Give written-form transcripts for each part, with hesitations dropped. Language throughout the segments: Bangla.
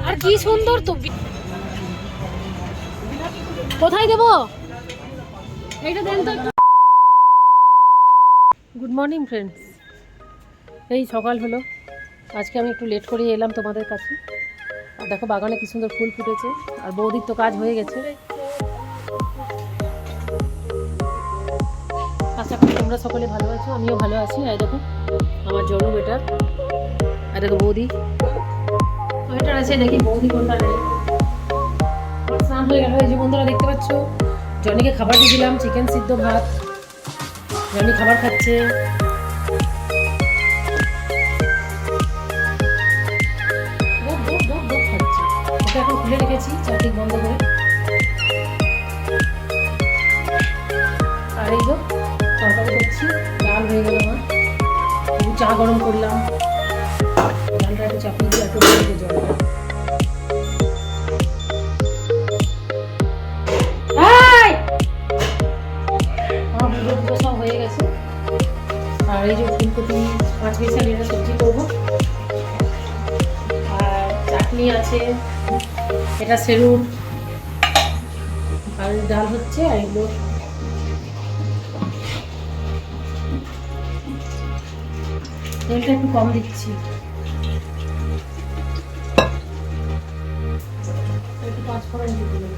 আর কি সুন্দর তো। কোথায় দেবো এইটা দেন তো। গুড মর্নিং ফ্রেন্ডস, এই সকাল হলো। আজকে আমি একটু লেট করে এলাম তোমাদের কাছে। আর দেখো বাগানে কি সুন্দর ফুল ফুটেছে, আর বৌদির তো কাজ হয়ে গেছে। আশা করি তোমরা সকলে ভালো আছো, আমিও ভালো আছি। আর দেখো আমার জড়ো বেটার, আর দেখো বৌদি ওয়েটার আছে, দেখি বৌদি কোনটা নেই। আমার স্নান হয়ে গেল। এই যে বন্ধুরা দেখতে পাচ্ছ, জনিকে খাবার দিয়ে দিলাম, চিকেন সিদ্ধ ভাত। জনি খাবার খাচ্ছে। খাচ্ছে ওকে এখন খুলে রেখেছি চারদিক বন্ধ করে। আর এই যে তরকারি করছি, ডাল হয়ে গেল আমার। চা গরম করলাম, ডালটা একটু চাপিয়ে দিয়ে একটু জলটা। সব হয়ে গেছে। আর এই যে ফুলকপি 5 মিশালি এটা সবজি করবো। আর চাটনি আছে, এটা সেরুন। আর ডাল হচ্ছে, আর এগুলো তেলটা একটু কম দিচ্ছি, একটু 5 ফোড়ন দিয়ে দিলাম।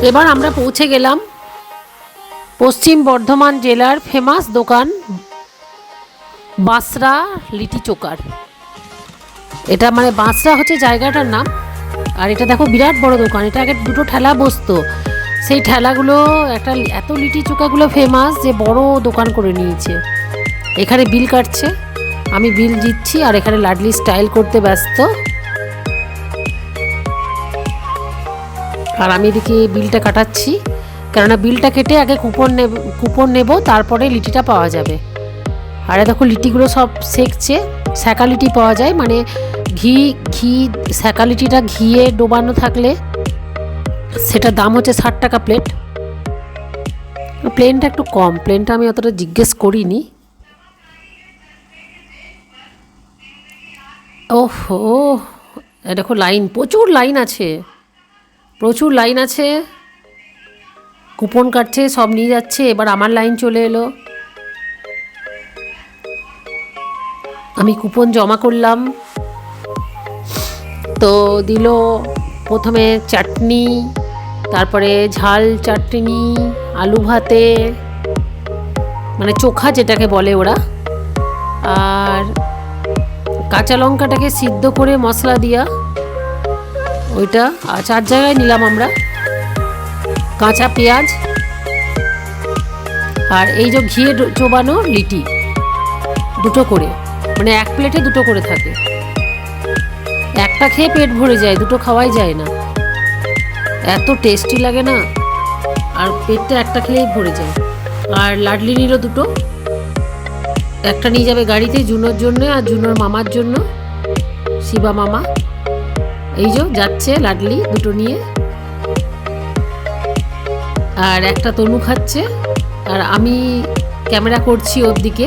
এবার আমরা পৌঁছে গেলাম পশ্চিম বর্ধমান জেলার ফেমাস দোকান বাঁশরা লিটি চোকার। এটা মানে বাঁশরা হচ্ছে জায়গাটার নাম। আর এটা দেখো বিরাট বড় দোকান। এটা আগে দুটো ঠেলা বসতো, সেই ঠেলাগুলো একটা এত লিটি চোকাগুলো ফেমাস যে বড় দোকান করে নিয়েছে। এখানে বিল কাটছে, আমি বিল দিচ্ছি, আর এখানে লাডলি স্টাইল করতে ব্যস্ত। আর আমি এদিকে বিলটা কাটাচ্ছি, কেননা বিলটা কেটে আগে কুপন নেব, তারপরে লিটিটা পাওয়া যাবে। আর দেখো লিটিগুলো সব সেঁকছে। সেঁকা লিটি পাওয়া যায়, মানে ঘি সেঁকা লিটিটা ঘিয়ে ডোবানো থাকলে সেটার দাম হচ্ছে 60 টাকা প্লেট। প্লেনটা একটু কম, প্লেনটা আমি অতটা জিজ্ঞেস করিনি। ওহো, দেখো লাইন, প্রচুর লাইন আছে, প্রচুর লাইন আছে। কুপন কাটছে, সব নিয়ে যাচ্ছে। এবার আমার লাইন চলে এলো, আমি কুপন জমা করলাম। তো দিল প্রথমে চাটনি, তারপরে ঝাল চাটনি, আলু ভাতে মানে চোখা যেটাকে বলে ওরা, আর কাঁচা লঙ্কাটাকে সিদ্ধ করে মশলা দিয়া ওইটা। আর 4 জায়গায় নিলাম আমরা। কাঁচা পেঁয়াজ, আর এই যে ঘিয়ে চোবানো লিটি, দুটো করে, মানে এক প্লেটে দুটো করে থাকে। একটা খেয়ে পেট ভরে যায়, দুটো খাওয়াই যায় না, এত টেস্টি লাগে না। আর পেটটা একটা খেলেই ভরে যায়। আর লাডলি নিল দুটো, একটা নিয়ে যাবে গাড়িতে জুনোর জন্য, আর জুনোর মামার জন্য, শিবা মামা। এই যে যাচ্ছে লাডলি দুটো নিয়ে। আর একটা তনু খাচ্ছে, আর আমি ক্যামেরা করছি ওর দিকে,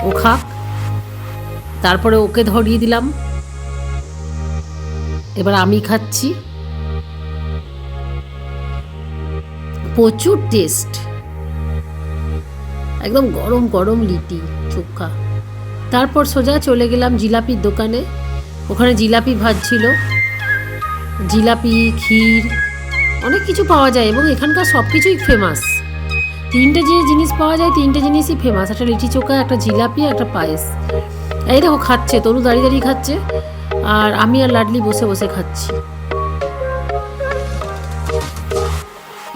ও খাক। তারপরে ওকে ধরিয়ে দিলাম, এবার আমি খাচ্ছি। প্রচুর টেস্ট, একদম গরম গরম লিটি চোখা। তারপর সোজা চলে গেলাম জিলাপির দোকানে। ওখানে জিলাপি ভাজছিল, জিলাপি, ক্ষীর, অনেক কিছু পাওয়া যায়। এবং এখানকার সব কিছুই ফেমাস। 3টে যে জিনিস পাওয়া যায়, 3টে জিনিসই ফেমাস। একটা লিটি চোখা, একটা জিলাপি, একটা পায়েস। এই দেখো খাচ্ছে, তনু দাঁড়িয়ে দাঁড়িয়ে খাচ্ছে, আর আমি আর লাডলি বসে বসে খাচ্ছি।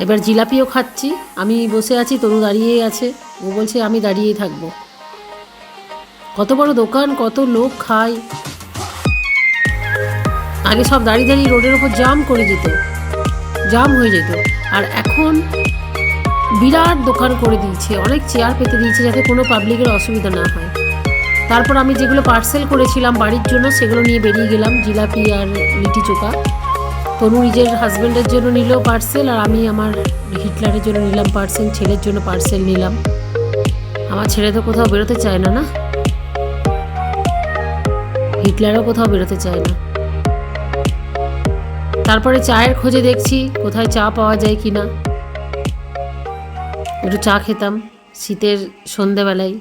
এবার জিলাপিও খাচ্ছি, আমি বসে আছি, তনু দাঁড়িয়েই আছে। ও বলছে আমি দাঁড়িয়েই থাকবো। কত বড় দোকান, কত লোক খায়। আগে সব দাঁড়িয়ে দাঁড়িয়ে রোডের ওপর জাম করে যেত, জাম হয়ে যেত। আর এখন বিরাট দোকান করে দিয়েছে, অনেক চেয়ার পেতে দিয়েছে যাতে কোনো পাবলিকের অসুবিধা না হয়। তারপর আমি যেগুলো পার্সেল করেছিলাম বাড়ির জন্য সেগুলো নিয়ে বেরিয়ে গেলাম, জিলাপি আর লিটি চোখা। তনু নিজের হাজব্যান্ডের জন্য নিল পার্সেল, আর আমি আমার হিটলারের জন্য নিলাম পার্সেল, ছেলের জন্য পার্সেল নিলাম। আমার ছেলে তো কোথাও বেরোতে চায় না, না হিটলারও কোথাও বেরোতে চায় না। তারপরে চায়ের খোঁজে দেখছি কোথায় চা পাওয়া যায় কিনা, একটু চা খেতাম শীতের সন্ধেবেলায়।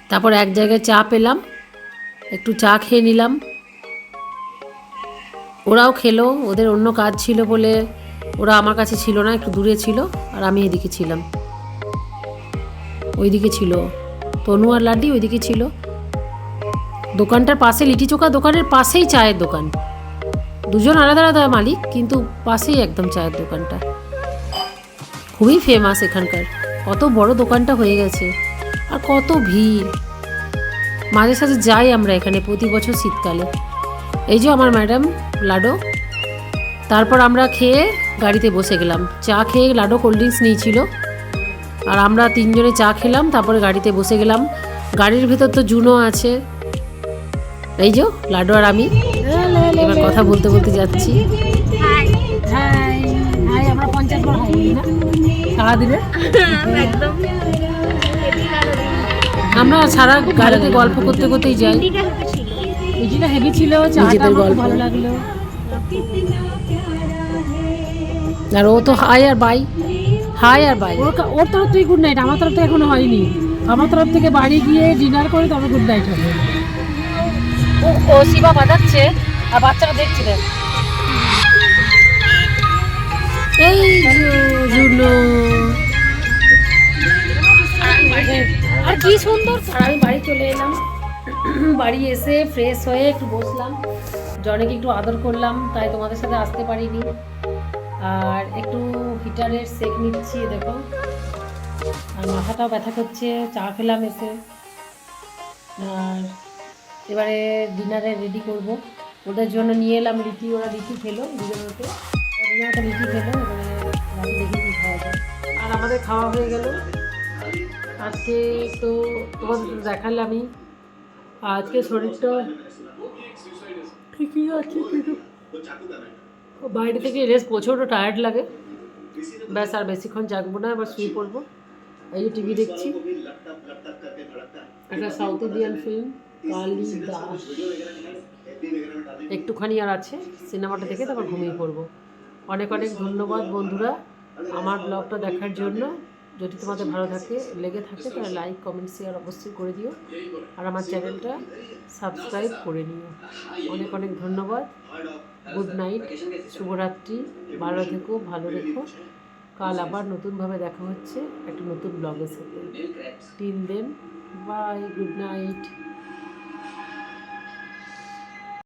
তারপর এক জায়গায় চা পেলাম, একটু চা খেয়ে নিলাম। ওরাও খেলো, ওদের অন্য কাজ ছিল বলে ওরা আমার কাছে ছিল না, একটু দূরে ছিল, আর আমি এদিকে ছিলাম। ওইদিকে ছিল তনু আর লাড্ডি, ওইদিকে ছিল। দোকানটার পাশে লিটি চোখা দোকানের পাশেই চায়ের দোকান, দুজন আলাদা আলাদা মালিক কিন্তু পাশেই একদম চায়ের দোকানটা। খুবই ফেমাস এখানকার, কত বড় দোকানটা হয়ে গেছে আর কত ভিড়। মাঝে সাঝে যাই আমরা এখানে প্রতি বছর শীতকালে। এই যে আমার ম্যাডাম লাডো। তারপর আমরা খেয়ে গাড়িতে বসে গেলাম, চা খেয়ে লাডো কোল্ড ড্রিঙ্কস নিয়েছিল আর আমরা তিনজনে চা খেলাম, তারপরে গাড়িতে বসে গেলাম। গাড়ির ভেতর তো জুনো আছে, এই যে লাডো আর আমি এবার কথা বলতে বলতে যাচ্ছি। আমরা 50 বার হাই বলি না সারাদিনে, আমরা সারা গাড়িতে গল্প করতে করতেই যাই। মিটিটা হেভি ছিল, চাটা গল্প ভালো লাগলো। আর ও তো হাই আর বাই, হাই আর বাই। ওর তরফ থেকে গুড নাইট, আমার তরফ থেকে এখনো হয়নি। আমার তরফ থেকে বাড়ি গিয়ে ডিনার করে তবে গুড নাইট হবে। ও শিবা বাজাচ্ছে আর বাচ্চারা দেখছে দেখ। এই জুনো আর কি সুন্দর। আর আমি বাড়ি চলে এলাম, বাড়ি এসে ফ্রেশ হয়ে একটু বসলাম, জনকে একটু আদর করলাম, তাই তোমাদের সাথে আসতে পারিনি। আর একটু হিটারের সেক নিচ্ছি দেখো, আর মাথাটাও ব্যথা করছে। চা খেলাম এসে, আর এবারে ডিনারে রেডি করব। ওদের জন্য নিয়ে এলাম লিটি, ওরা লিটি খেলো দুজনকে, দুজনকে লিটি খেলো। এবারে দেখি কী খাওয়া যায়। আর আমাদের খাওয়া হয়ে গেল আজকে। তো তোমাদের দেখালামই আজকে শরীরটা ঠিকই আছে, কিন্তু বাইরে থেকে রেস্ট প্রচণ্ড টায়ার্ড লাগে। ব্যাস আর বেশিক্ষণ জাগবো না, এবার শুয়ে পড়বো। এই যে টিভি দেখছি, একটা সাউথ ইন্ডিয়ান ফিল্ম কালিদাস, একটুখানি আর আছে, সিনেমাটা দেখে তারপর ঘুমিয়ে পড়বো। অনেক অনেক ধন্যবাদ বন্ধুরা আমার ব্লগটা দেখার জন্য। যদি তোমাদের ভালো লেগে থাকে তাহলে লাইক কমেন্ট শেয়ার অবশ্যই করে দিও, আর আমার চ্যানেলটা সাবস্ক্রাইব করে নিও। অনেক অনেক ধন্যবাদ। গুড নাইট, শুভরাত্রি, ভালো থেকো, ভালো রেখো। কাল আবার নতুনভাবে দেখা হচ্ছে একটা নতুন ব্লগের সাথে। Till then, bye, good night.